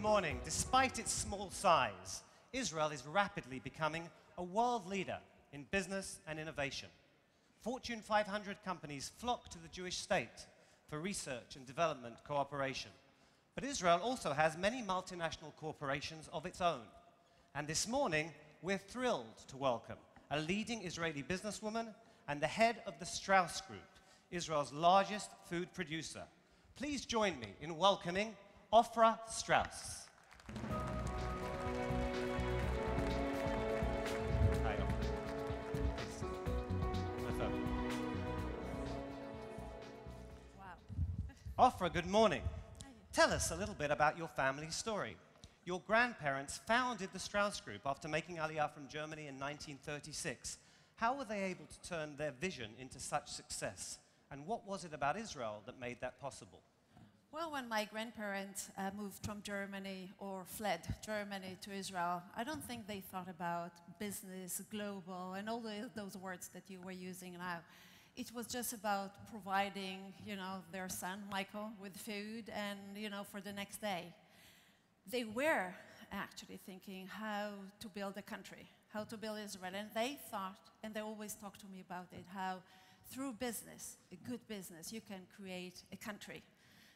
morning. Despite its small size, Israel is rapidly becoming a world leader in business and innovation. Fortune 500 companies flock to the Jewish state for research and development cooperation. But Israel also has many multinational corporations of its own. And this morning, we're thrilled to welcome a leading Israeli businesswoman and the head of the Strauss Group, Israel's largest food producer. Please join me in welcoming Ofra Strauss. Hi, Ofra. Wow. Ofra, good morning. Tell us a little bit about your family story. Your grandparents founded the Strauss Group after making Aliyah from Germany in 1936. How were they able to turn their vision into such success? And what was it about Israel that made that possible? Well, when my grandparents moved from Germany or fled Germany to Israel, I don't think they thought about business, global, and all those words that you were using now. It was just about providing, their son, Michael, with food and, for the next day. They were actually thinking how to build a country, how to build Israel. And they thought, and they always talked to me about it, how through business, a good business, you can create a country.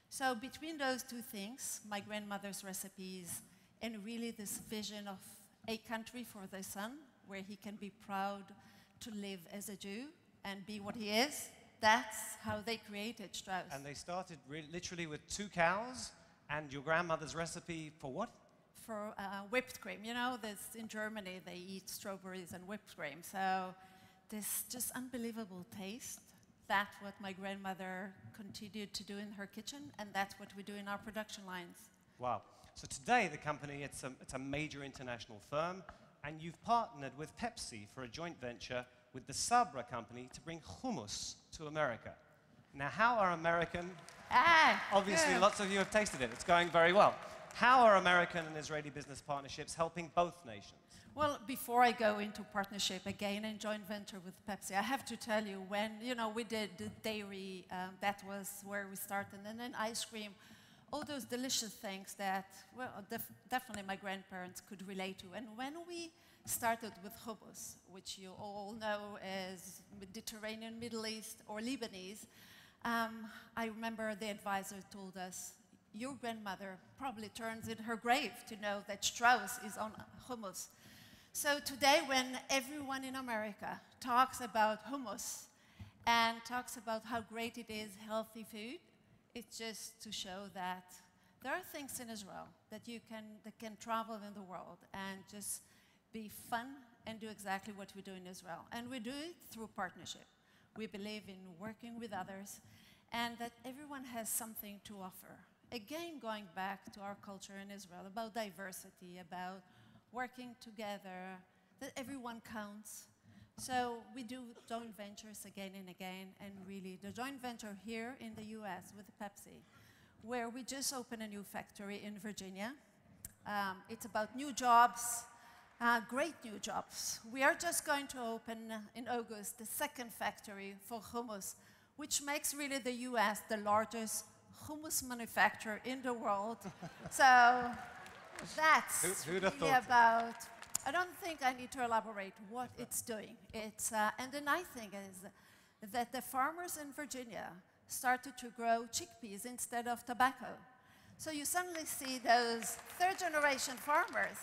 So between those two things, my grandmother's recipes and really this vision of a country for their son, where he can be proud to live as a Jew and be what he is, that's how they created Strauss. And they started literally with 2 cows and your grandmother's recipe for what? For whipped cream. This, in Germany, they eat strawberries and whipped cream. So this just unbelievable taste. That's what my grandmother continued to do in her kitchen, and that's what we do in our production lines. Wow. So today, the company, it's a major international firm, and you've partnered with Pepsi for a joint venture with the Sabra company to bring hummus to America. Now, how are American... Obviously, good. Lots of you have tasted it. It's going very well. How are American and Israeli business partnerships helping both nations? Well, before I go into partnership again and joint venture with Pepsi, I have to tell you, when we did the dairy, that was where we started, and then ice cream, all those delicious things that, well, definitely my grandparents could relate to. And when we started with hummus, which you all know as Mediterranean, Middle East, or Lebanese, I remember the advisor told us, your grandmother probably turns in her grave to know that Strauss is on hummus. So today, when everyone in America talks about hummus and talks about how great it is, healthy food, it's just to show that there are things in Israel that can travel in the world and just be fun and do exactly what we do in Israel. And we do it through partnership. We believe in working with others and that everyone has something to offer. Again, going back to our culture in Israel, about diversity, about working together, that everyone counts. So we do joint ventures again and again, and really the joint venture here in the US with Pepsi, where we just opened a new factory in Virginia. It's about new jobs, great new jobs. We are just going to open in August the second factory for hummus, which makes really the US the largest hummus manufacturer in the world. So that's really about, I don't think I need to elaborate what it's doing. And the nice thing is that the farmers in Virginia started to grow chickpeas instead of tobacco. So you suddenly see those third-generation farmers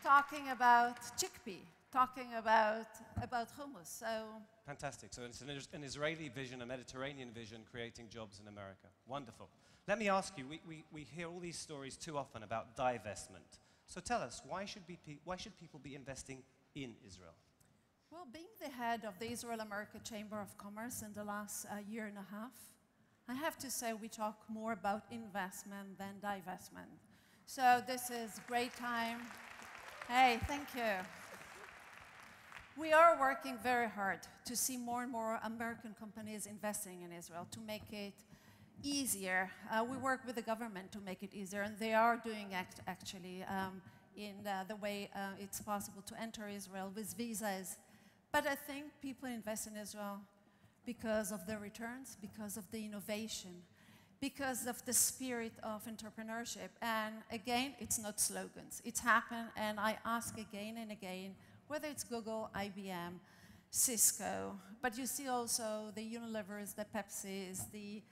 talking about chickpea, talking about hummus. So fantastic. So it's an Israeli vision, a Mediterranean vision, creating jobs in America. Wonderful. Let me ask you, we hear all these stories too often about divestment. So tell us, why should people be investing in Israel? Well, being the head of the Israel-America Chamber of Commerce in the last year and a half, I have to say we talk more about investment than divestment. So this is a great time. Hey, thank you. We are working very hard to see more and more American companies investing in Israel to make it easier. We work with the government to make it easier, and they are doing actually in the way it's possible to enter Israel with visas. But I think people invest in Israel because of the returns, because of the innovation, because of the spirit of entrepreneurship. And again, it's not slogans. It's happened, and I ask again and again, whether it's Google, IBM, Cisco, but you see also the Unilevers, the Pepsis, the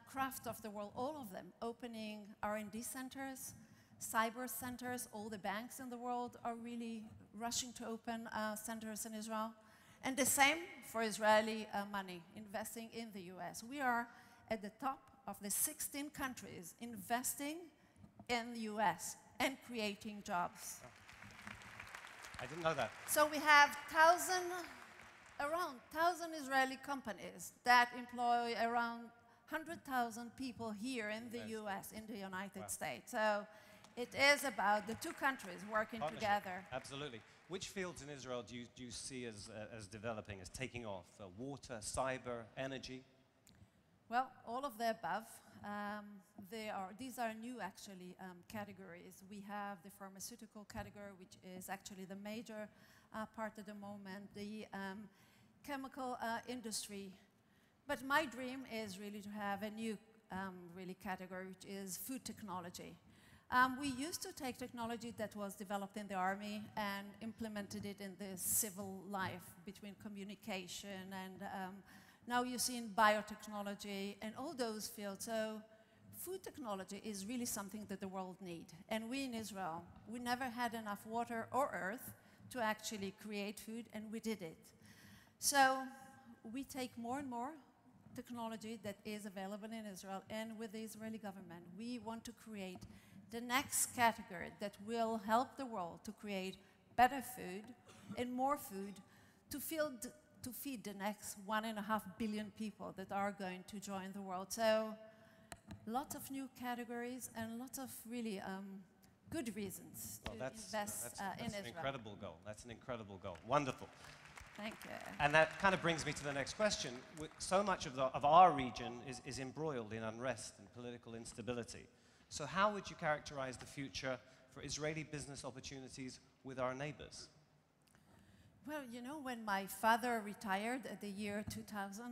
Kraft of the world, all of them opening R&D centers, cyber centers. All the banks in the world are really rushing to open centers in Israel. And the same for Israeli money, investing in the US. We are at the top of the 16 countries investing in the US and creating jobs. I didn't know that. So we have around 1,000 Israeli companies that employ around 100,000 people here in the US, in the United States. So it is about the two countries working together. Absolutely. Which fields in Israel do you see as developing, as taking off? Water, cyber, energy? Well, all of the above. These are new, actually, categories. We have the pharmaceutical category, which is actually the major part at the moment, the chemical industry. But my dream is really to have a new really category, which is food technology. We used to take technology that was developed in the army and implemented it in the civil life between communication and now you see in biotechnology and all those fields. So food technology is really something that the world needs. And we in Israel, we never had enough water or earth to actually create food, and we did it. So we take more and more technology that is available in Israel and with the Israeli government. We want to create the next category that will help the world to create better food and more food to feed the next 1.5 billion people that are going to join the world. So lots of new categories and lots of really good reasons to invest in Israel. That's an incredible goal. That's an incredible goal. Wonderful. Thank you. And that kind of brings me to the next question. So much of our region is embroiled in unrest and political instability. So how would you characterize the future for Israeli business opportunities with our neighbors? Well, you know, when my father retired at the year 2000,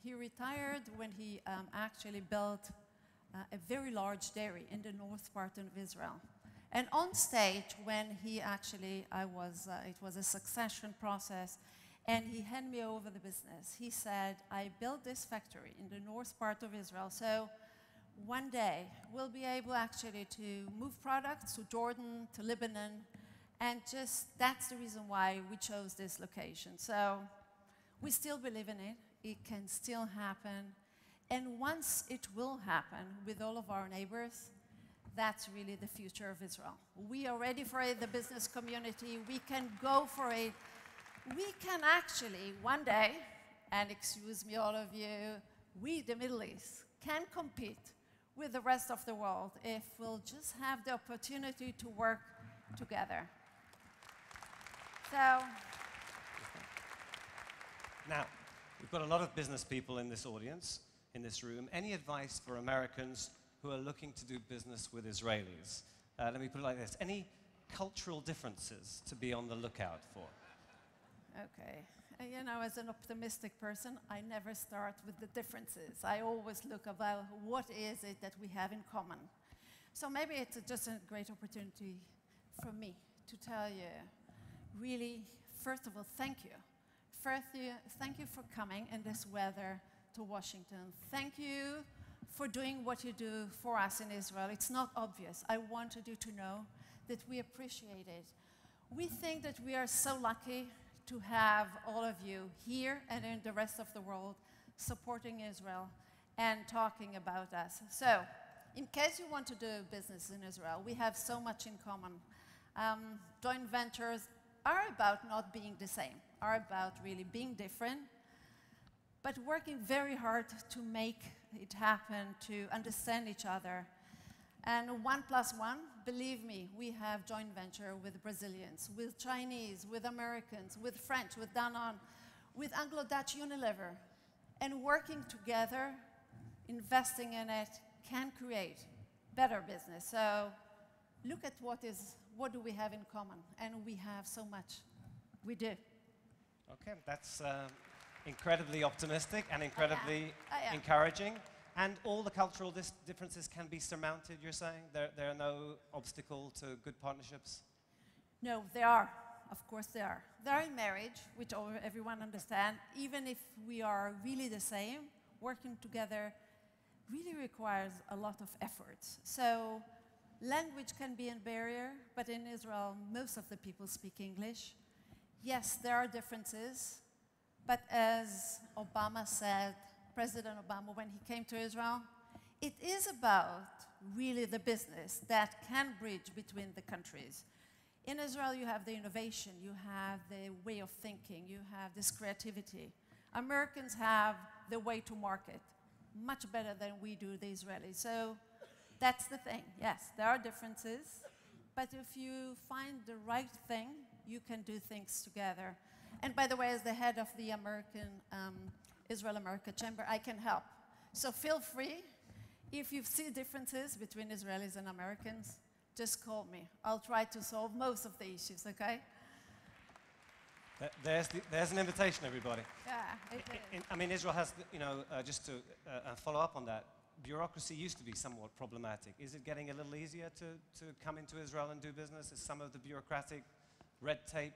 he retired when he actually built a very large dairy in the north part of Israel. And on stage, when he actually, it was a succession process, and he handed me over the business. He said, I built this factory in the north part of Israel, so one day we'll be able actually to move products to Jordan, to Lebanon, and just that's the reason why we chose this location. So we still believe in it. It can still happen. And once it will happen with all of our neighbors, that's really the future of Israel. We are ready for it, the business community. We can go for it. We can actually, one day, and excuse me, all of you, we, the Middle East, can compete with the rest of the world if we'll just have the opportunity to work together. So, now, we've got a lot of business people in this audience, in this room. Any advice for Americans who are looking to do business with Israelis? Let me put it like this. Any cultural differences to be on the lookout for? okay. You know, as an optimistic person, I never start with the differences. I always look about what is it that we have in common. So maybe it's just a great opportunity for me to tell you, really, first of all, thank you. Thank you for coming in this weather to Washington. Thank you for doing what you do for us in Israel. It's not obvious. I wanted you to know that we appreciate it. We think that we are so lucky to have all of you here and in the rest of the world supporting Israel and talking about us. So, in case you want to do business in Israel, we have so much in common. Joint ventures are about not being the same, are about really being different, but working very hard to make it happen, to understand each other. And 1 + 1, believe me, we have joint venture with Brazilians, with Chinese, with Americans, with French, with Danone, with Anglo-Dutch Unilever. And working together, investing in it, can create better business. So look at what do we have in common? And we have so much. We do. Okay, that's incredibly optimistic and incredibly encouraging. And all the cultural differences can be surmounted, you're saying? There are no obstacle to good partnerships? No, there are. Of course there are. There are in marriage, which everyone understands. Even if we are really the same, working together really requires a lot of effort. So language can be a barrier, but in Israel, most of the people speak English. Yes, there are differences, but as Obama said, President Obama, when he came to Israel, it is about really the business that can bridge between the countries. In Israel, you have the innovation, you have the way of thinking, you have this creativity. Americans have the way to market, much better than we do, the Israelis. So that's the thing. Yes, there are differences, but if you find the right thing, you can do things together. And by the way, as the head of the Israel-America Chamber, I can help. So feel free. If you see differences between Israelis and Americans, just call me. I'll try to solve most of the issues, okay? There's an invitation, everybody. Yeah, it is. I mean, Israel has, just to follow up on that, bureaucracy used to be somewhat problematic. Is it getting a little easier to come into Israel and do business? Is some of the bureaucratic red tape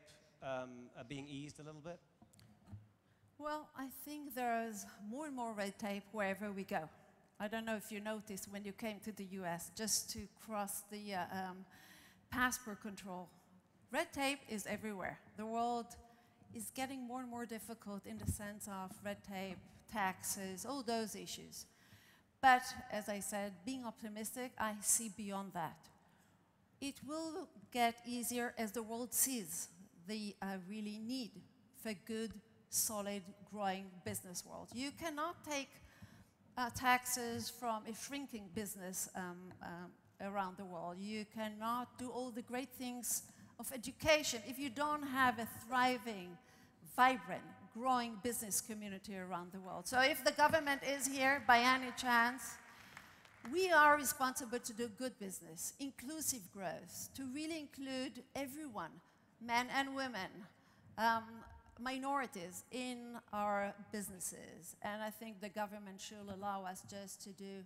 being eased a little bit? Well, I think there's more and more red tape wherever we go. I don't know if you noticed when you came to the US, just to cross the passport control. Red tape is everywhere. The world is getting more and more difficult in the sense of red tape, taxes, all those issues. But as I said, being optimistic, I see beyond that. It will get easier as the world sees the really need for good, solid, growing business world. You cannot take taxes from a shrinking business around the world. You cannot do all the great things of education if you don't have a thriving, vibrant, growing business community around the world. So if the government is here by any chance, we are responsible to do good business, inclusive growth, to really include everyone, men and women, minorities in our businesses. And I think the government should allow us just to do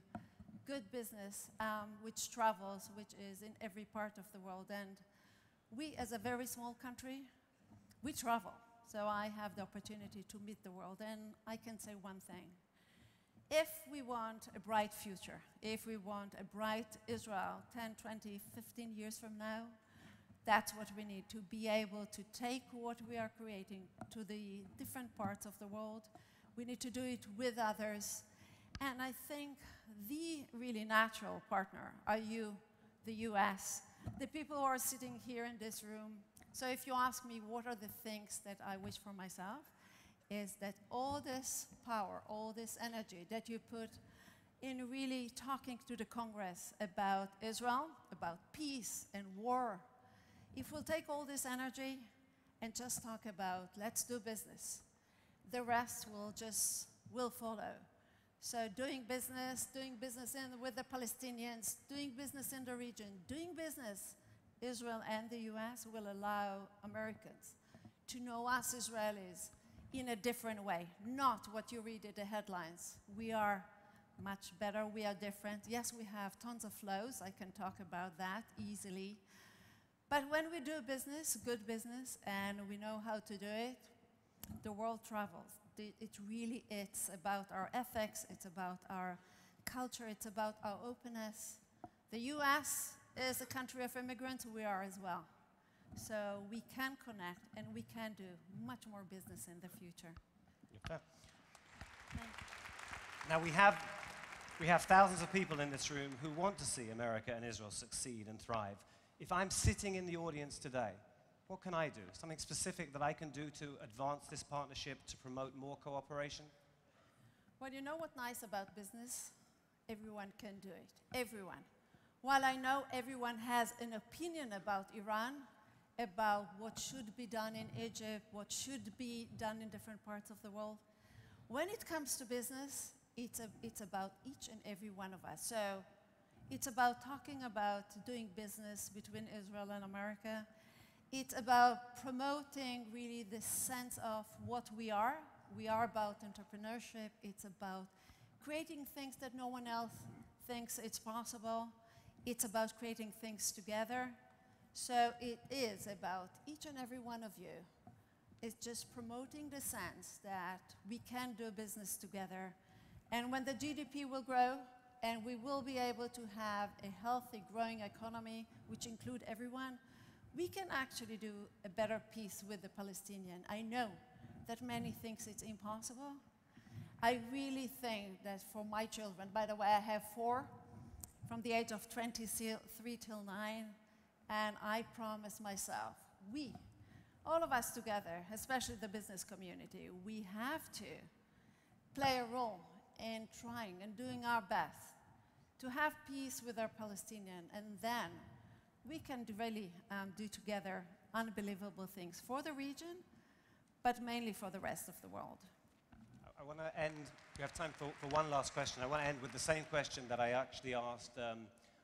good business, which travels, which is in every part of the world. And we, as a very small country, we travel. So I have the opportunity to meet the world. And I can say one thing. If we want a bright future, if we want a bright Israel 10, 20, 15 years from now, that's what we need, to be able to take what we are creating to the different parts of the world. We need to do it with others. And I think the really natural partner are you, the US, the people who are sitting here in this room. So if you ask me what are the things that I wish for myself, is that all this power, all this energy that you put in really talking to the Congress about Israel, about peace and war, if we'll take all this energy and just talk about let's do business, the rest will follow. So doing business with the Palestinians, doing business in the region, doing business, Israel and the US will allow Americans to know us Israelis in a different way, not what you read in the headlines. We are much better, we are different. Yes, we have tons of flows, I can talk about that easily. But when we do business, good business, and we know how to do it, the world travels. It's about our ethics, it's about our culture, it's about our openness. The US is a country of immigrants, we are as well. So we can connect and we can do much more business in the future. Okay. Now we have thousands of people in this room who want to see America and Israel succeed and thrive. If I'm sitting in the audience today, what can I do? Something specific that I can do to advance this partnership, to promote more cooperation? Well, you know what's nice about business? Everyone can do it. Everyone. While I know everyone has an opinion about Iran, about what should be done in Egypt, what should be done in different parts of the world, when it comes to business, it's about each and every one of us. So it's about talking about doing business between Israel and America. It's about promoting really the sense of what we are. We are about entrepreneurship. It's about creating things that no one else thinks it's possible. It's about creating things together. So it is about each and every one of you. It's just promoting the sense that we can do business together. And when the GDP will grow, and we will be able to have a healthy, growing economy, which include everyone, we can actually do a better peace with the Palestinian. I know that many think it's impossible. I really think that for my children, by the way, I have 4, from the age of 23 till 9, and I promise myself, we, all of us together, especially the business community, we have to play a role in trying and doing our best to have peace with our Palestinian, and then we can really do together unbelievable things for the region, but mainly for the rest of the world. I want to end, we have time for one last question. I want to end with the same question that I actually asked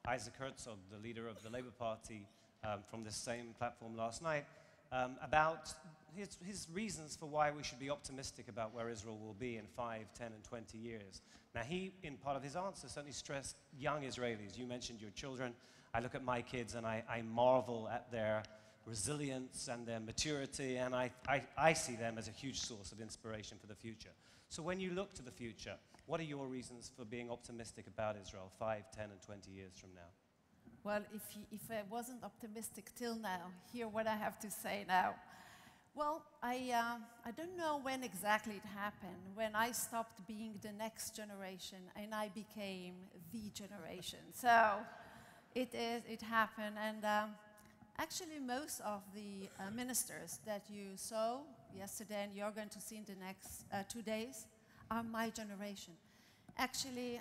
Isaac Herzog, the leader of the Labour Party, from this same platform last night, about his reasons for why we should be optimistic about where Israel will be in 5, 10, and 20 years. Now, he, in part of his answer, certainly stressed young Israelis. You mentioned your children. I look at my kids and I marvel at their resilience and their maturity, and I see them as a huge source of inspiration for the future. So when you look to the future, what are your reasons for being optimistic about Israel 5, 10, and 20 years from now? Well, if I wasn't optimistic till now, hear what I have to say now. Well, I don't know when exactly it happened, when I stopped being the next generation and I became the generation. So it happened, and actually most of the ministers that you saw yesterday and you're going to see in the next 2 days are my generation. Actually,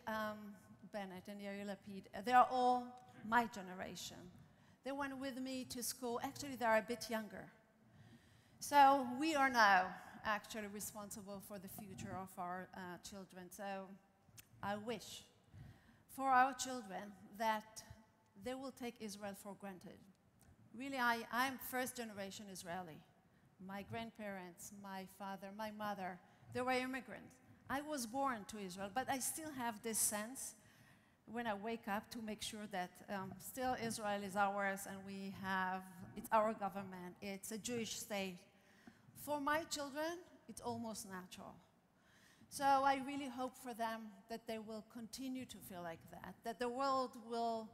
Bennett and Yair Lapid, they are all my generation. They went with me to school. Actually, they are a bit younger. So we are now actually responsible for the future of our children. So I wish for our children that they will take Israel for granted. Really, I'm first generation Israeli. My grandparents, my father, my mother, they were immigrants. I was born to Israel, but I still have this sense when I wake up to make sure that still Israel is ours and it's our government, it's a Jewish state. For my children, it's almost natural. So I really hope for them that they will continue to feel like that the world will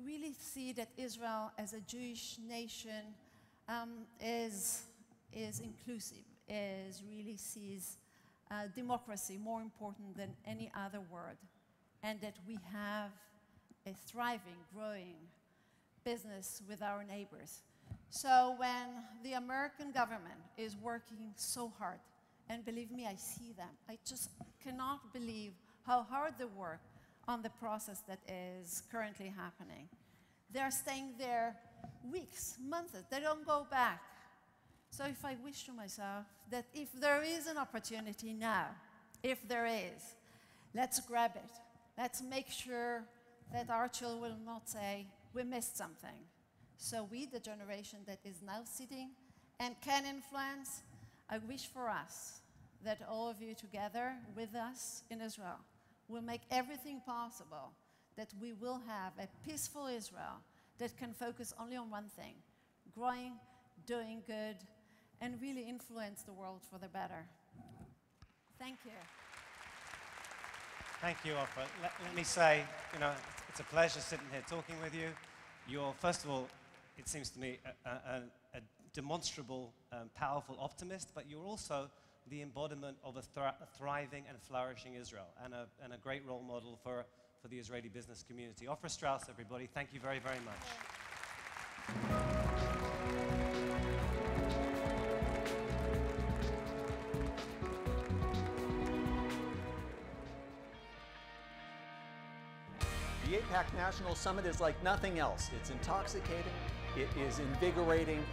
really see that Israel as a Jewish nation is inclusive, really sees democracy more important than any other word, and that we have a thriving, growing business with our neighbors. So when the American government is working so hard, and believe me, I see them, I just cannot believe how hard they work on the process that is currently happening. They're staying there weeks, months, they don't go back. So if I wish to myself that if there is an opportunity now, if there is, let's grab it. Let's make sure that our children will not say, we missed something. So we, the generation that is now sitting and can influence, I wish for us that all of you together with us in Israel will make everything possible that we will have a peaceful Israel that can focus only on one thing, growing, doing good, and really influence the world for the better. Thank you. Thank you, Ofra. Let me say, it's a pleasure sitting here talking with you. You're, first of all, it seems to me, a demonstrable, powerful optimist, but you're also the embodiment of a thriving and flourishing Israel, and a great role model for the Israeli business community. Ofra Strauss, everybody, thank you very, very much. The APAC National Summit is like nothing else. It's intoxicating, it is invigorating,